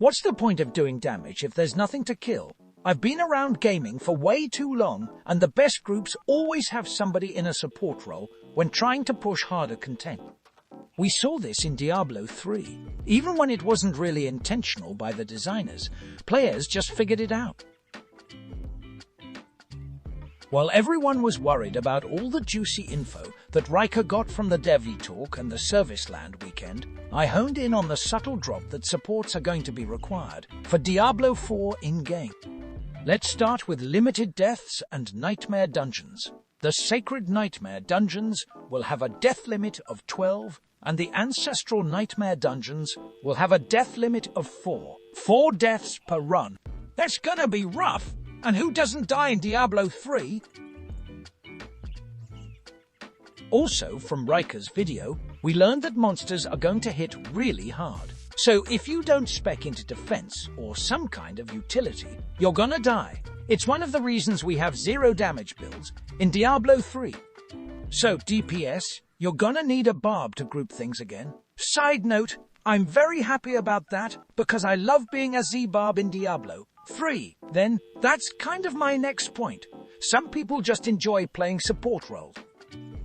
What's the point of doing damage if there's nothing to kill? I've been around gaming for way too long, and the best groups always have somebody in a support role when trying to push harder content. We saw this in Diablo 3. Even when it wasn't really intentional by the designers, players just figured it out. While everyone was worried about all the juicy info that Riker got from the Devi talk and the Service Land weekend, I honed in on the subtle drop that supports are going to be required for Diablo 4 in-game. Let's start with limited deaths and nightmare dungeons. The Sacred Nightmare dungeons will have a death limit of 12, and the Ancestral Nightmare dungeons will have a death limit of 4. 4 deaths per run. That's gonna be rough! And who doesn't die in Diablo 3? Also, from Riker's video, we learned that monsters are going to hit really hard. So if you don't spec into defense or some kind of utility, you're gonna die. It's one of the reasons we have 0 damage builds in Diablo 3. So DPS, you're gonna need a barb to group things again. Side note, I'm very happy about that because I love being a Z-barb in Diablo 3. Then, that's kind of my next point. Some people just enjoy playing support roles.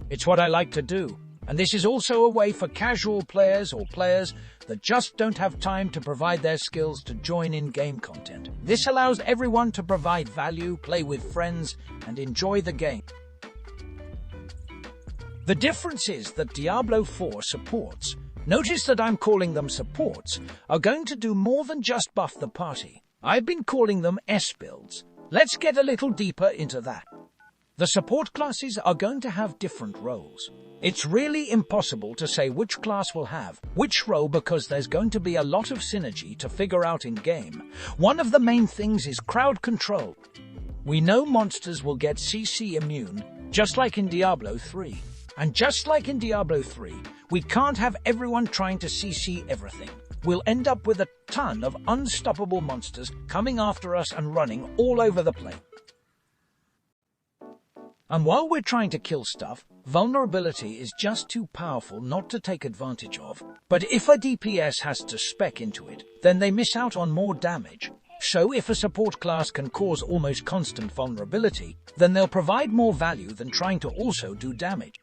It's what I like to do. And this is also a way for casual players or players that just don't have time to provide their skills to join in-game content. This allows everyone to provide value, play with friends, and enjoy the game. The difference is that Diablo 4 supports, notice that I'm calling them supports, are going to do more than just buff the party. I've been calling them S-builds. Let's get a little deeper into that. The support classes are going to have different roles. It's really impossible to say which class will have which role because there's going to be a lot of synergy to figure out in-game. One of the main things is crowd control. We know monsters will get CC immune, just like in Diablo 3. And just like in Diablo 3, we can't have everyone trying to CC everything. We'll end up with a ton of unstoppable monsters coming after us and running all over the place. And while we're trying to kill stuff, vulnerability is just too powerful not to take advantage of. But if a DPS has to spec into it, then they miss out on more damage. So if a support class can cause almost constant vulnerability, then they'll provide more value than trying to also do damage.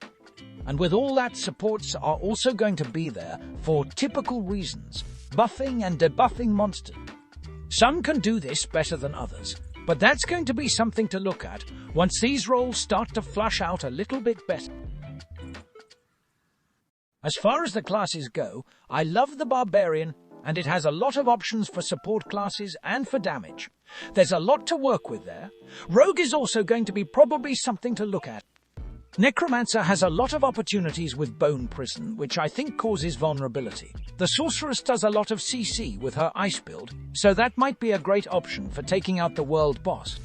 And with all that, supports are also going to be there for typical reasons, buffing and debuffing monsters. Some can do this better than others, but that's going to be something to look at once these roles start to flush out a little bit better. As far as the classes go, I love the Barbarian, and it has a lot of options for support classes and for damage. There's a lot to work with there. Rogue is also going to be probably something to look at. Necromancer has a lot of opportunities with Bone Prison, which I think causes vulnerability. The Sorceress does a lot of CC with her Ice build, so that might be a great option for taking out the world boss.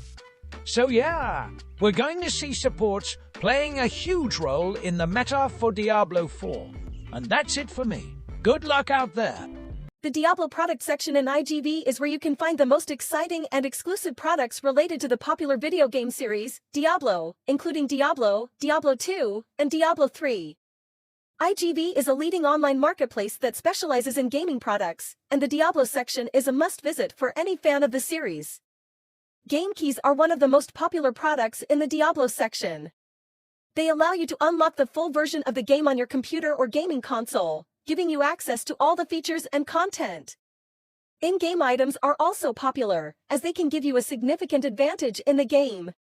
So yeah, we're going to see supports playing a huge role in the meta for Diablo 4. And that's it for me. Good luck out there. The Diablo product section in IGV is where you can find the most exciting and exclusive products related to the popular video game series, Diablo, including Diablo, Diablo 2, and Diablo 3. IGV is a leading online marketplace that specializes in gaming products, and the Diablo section is a must-visit for any fan of the series. Game keys are one of the most popular products in the Diablo section. They allow you to unlock the full version of the game on your computer or gaming console, giving you access to all the features and content. In-game items are also popular, as they can give you a significant advantage in the game.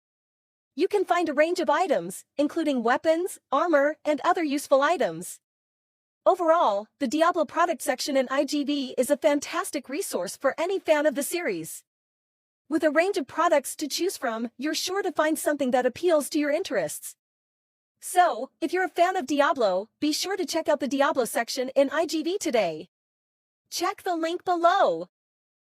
You can find a range of items, including weapons, armor, and other useful items. Overall, the Diablo product section in IGV is a fantastic resource for any fan of the series. With a range of products to choose from, you're sure to find something that appeals to your interests. So, if you're a fan of Diablo, be sure to check out the Diablo section in IGV today. Check the link below.